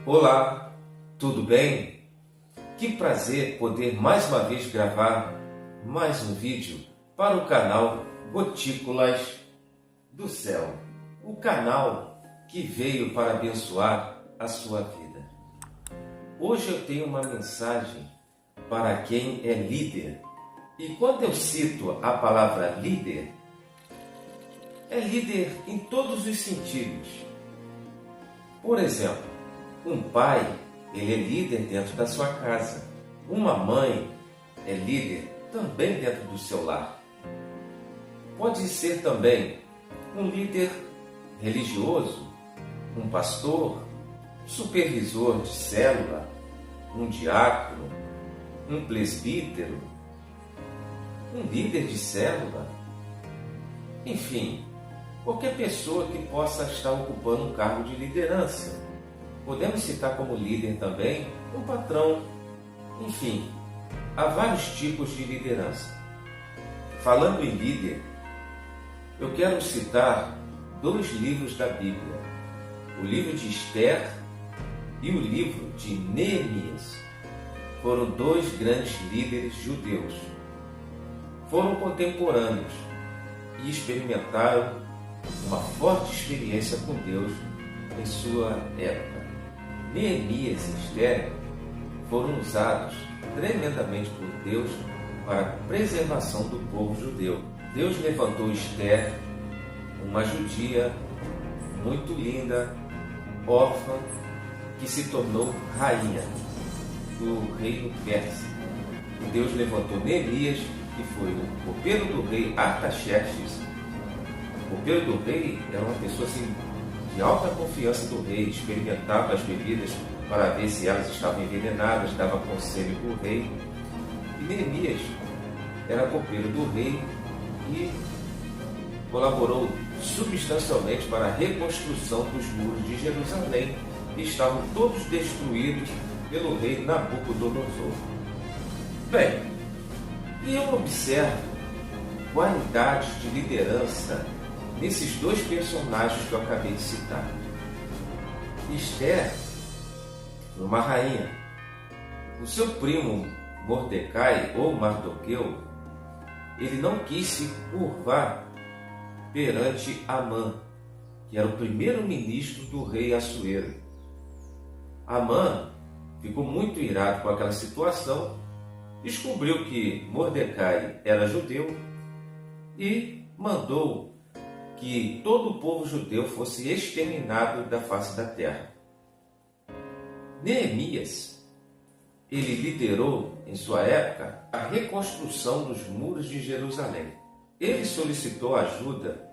Olá, tudo bem? Que prazer poder mais uma vez gravar mais um vídeo para o canal Gotículas do Céu, o canal que veio para abençoar a sua vida. Hoje eu tenho uma mensagem para quem é líder. E quando eu cito a palavra líder, é líder em todos os sentidos. Por exemplo, um pai, ele é líder dentro da sua casa. Uma mãe é líder também dentro do seu lar. Pode ser também um líder religioso, um pastor, um supervisor de célula, um diácono, um presbítero, um líder de célula. Enfim, qualquer pessoa que possa estar ocupando um cargo de liderança. Podemos citar como líder também um patrão. Enfim, há vários tipos de liderança. Falando em líder, eu quero citar dois livros da Bíblia. O livro de Esther e o livro de Neemias. Foram dois grandes líderes judeus. Foram contemporâneos e experimentaram uma forte experiência com Deus em sua época. Neemias e Esther foram usados tremendamente por Deus para a preservação do povo judeu. Deus levantou Esther, uma judia muito linda, órfã, que se tornou rainha do reino persa. E Deus levantou Neemias, que foi o copeiro do rei Artaxerxes. O copeiro do rei era uma pessoa assim, de alta confiança do rei, experimentava as bebidas para ver se elas estavam envenenadas, dava conselho para o rei. E Neemias era copeiro do rei e colaborou substancialmente para a reconstrução dos muros de Jerusalém, que estavam todos destruídos pelo rei Nabucodonosor. Bem, e eu observo qualidades de liderança nesses dois personagens que eu acabei de citar. Esther, uma rainha. O seu primo Mordecai, ou Mardoqueu, ele não quis se curvar perante Amã, que era o primeiro-ministro do rei Assuero. Amã ficou muito irado com aquela situação, descobriu que Mordecai era judeu e mandou que todo o povo judeu fosse exterminado da face da terra. Neemias, ele liderou em sua época a reconstrução dos muros de Jerusalém. Ele solicitou ajuda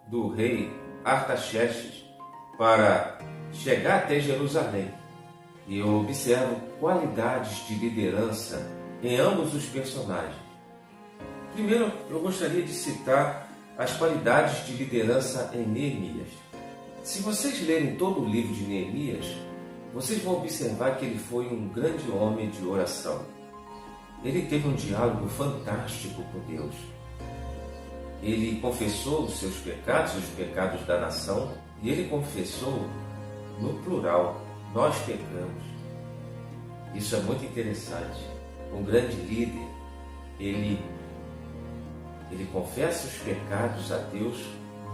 do rei Artaxerxes para chegar até Jerusalém. E eu observo qualidades de liderança em ambos os personagens. Primeiro, eu gostaria de citar as qualidades de liderança em Neemias. Se vocês lerem todo o livro de Neemias, vocês vão observar que ele foi um grande homem de oração. Ele teve um diálogo fantástico com Deus. Ele confessou os seus pecados, os pecados da nação, e ele confessou no plural: nós pecamos. Isso é muito interessante. Um grande líder, ele confessa os pecados a Deus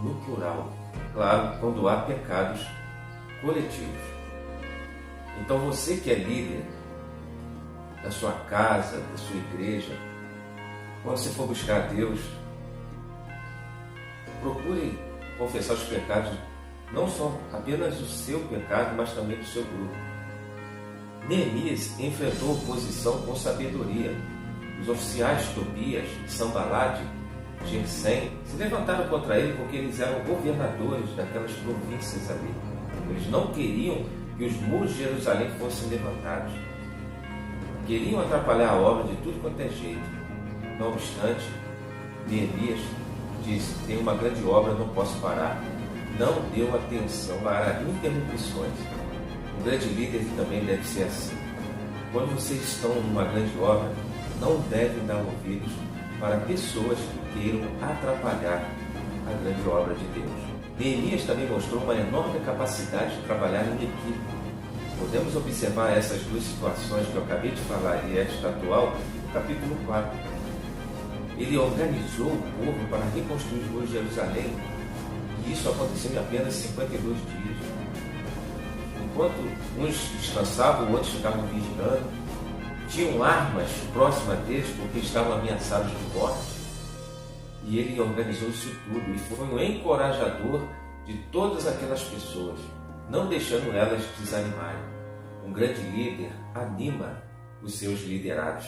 no plural. Claro, quando há pecados coletivos. Então você que é líder da sua casa, da sua igreja, quando você for buscar a Deus, procure confessar os pecados, não só apenas o seu pecado, mas também do seu grupo. Neemias enfrentou oposição com sabedoria. Os oficiais Tobias, Sanbalade, Gesem se levantaram contra ele porque eles eram governadores daquelas províncias ali. Eles não queriam que os muros de Jerusalém fossem levantados. Queriam atrapalhar a obra de tudo quanto é jeito. Não obstante, Neemias disse: tem uma grande obra, não posso parar. Não deu atenção para interrupções. Um grande líder também deve ser assim. Quando vocês estão numa grande obra, não devem dar ouvidos para pessoas que queiram atrapalhar a grande obra de Deus. Neemias também mostrou uma enorme capacidade de trabalhar em equipe. Podemos observar essas duas situações que eu acabei de falar e esta atual no capítulo 4. Ele organizou o povo para reconstruir o muro de Jerusalém, e isso aconteceu em apenas 52 dias. Enquanto uns descansavam, outros ficavam vigiando, tinham armas próximas deles porque estavam ameaçados de morte. E ele organizou isso tudo e foi um encorajador de todas aquelas pessoas, não deixando elas desanimarem. Um grande líder anima os seus liderados.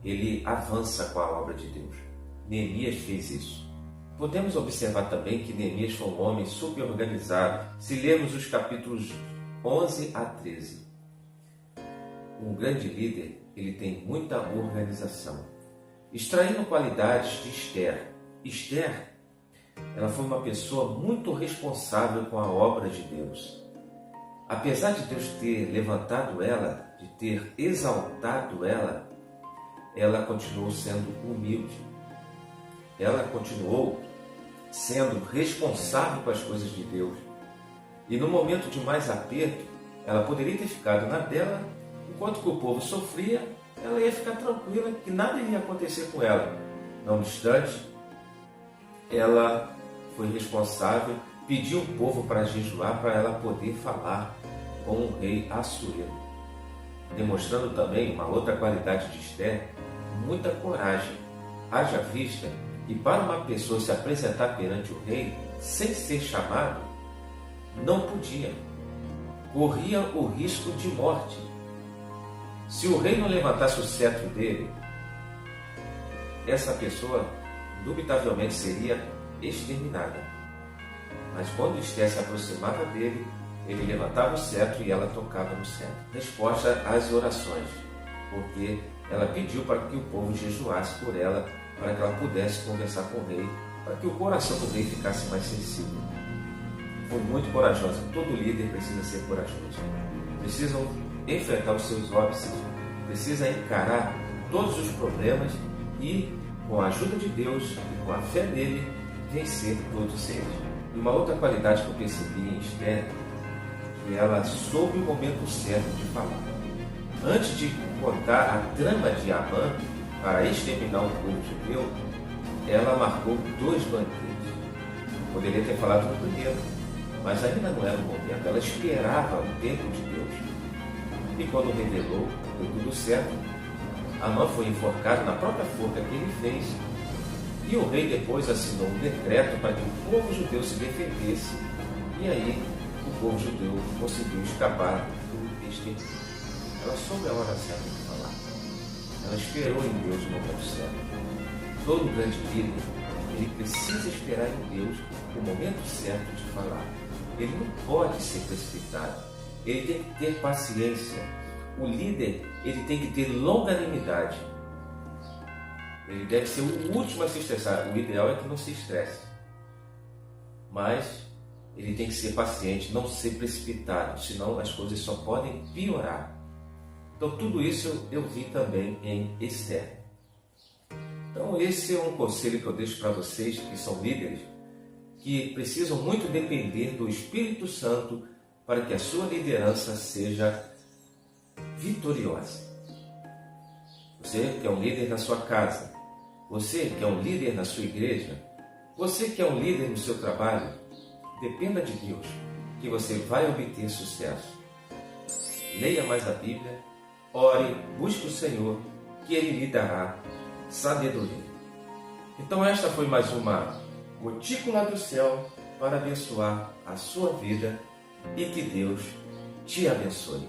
Ele avança com a obra de Deus. Neemias fez isso. Podemos observar também que Neemias foi um homem super organizado, se lermos os capítulos 11 a 13. Um grande líder, ele tem muita organização. Extraindo qualidades de Esther. Esther, ela foi uma pessoa muito responsável com a obra de Deus. Apesar de Deus ter levantado ela, de ter exaltado ela, ela continuou sendo humilde. Ela continuou sendo responsável com as coisas de Deus. E no momento de mais aperto, ela poderia ter ficado na dela, enquanto que o povo sofria, ela ia ficar tranquila, que nada ia acontecer com ela. Não obstante, ela foi responsável, pediu o povo para jejuar para ela poder falar com o rei Assuero. Demonstrando também uma outra qualidade de Esther, muita coragem. Haja vista que para uma pessoa se apresentar perante o rei sem ser chamado, não podia. Corria o risco de morte. Se o rei não levantasse o cetro dele, essa pessoa indubitavelmente seria exterminada. Mas quando Esther se aproximava dele, ele levantava o cetro e ela tocava no cetro. Resposta às orações, porque ela pediu para que o povo jejuasse por ela, para que ela pudesse conversar com o rei, para que o coração do rei ficasse mais sensível. Foi muito corajosa. Todo líder precisa ser corajoso. Precisam enfrentar os seus óbices, precisa encarar todos os problemas e, com a ajuda de Deus e com a fé nele, vencer todos eles. E uma outra qualidade que eu percebi em Esther, que ela soube o momento certo de falar. Antes de contar a trama de Amã para exterminar o povo judeu, ela marcou 2 banquetes. Poderia ter falado no primeiro, mas ainda não era o momento. Ela esperava o tempo de Deus. E quando revelou, deu tudo certo. Amã foi enforcado na própria forca que ele fez. E o rei depois assinou um decreto para que o povo judeu se defendesse. E aí o povo judeu conseguiu escapar do extermínio. Ela soube a hora certa de falar. Ela esperou em Deus o momento certo. Todo grande líder, ele precisa esperar em Deus o momento certo de falar. Ele não pode ser precipitado. Ele tem que ter paciência. O líder, ele tem que ter longanimidade. Ele deve ser o último a se estressar. O ideal é que não se estresse. Mas ele tem que ser paciente, não ser precipitado, senão as coisas só podem piorar. Então tudo isso eu vi também em Esther. Então esse é um conselho que eu deixo para vocês que são líderes, que precisam muito depender do Espírito Santo para que a sua liderança seja vitoriosa. Você que é um líder na sua casa, você que é um líder na sua igreja, você que é um líder no seu trabalho, dependa de Deus, que você vai obter sucesso. Leia mais a Bíblia, ore, busque o Senhor, que Ele lhe dará sabedoria. Então esta foi mais uma gotícula do céu para abençoar a sua vida e que Deus te abençoe.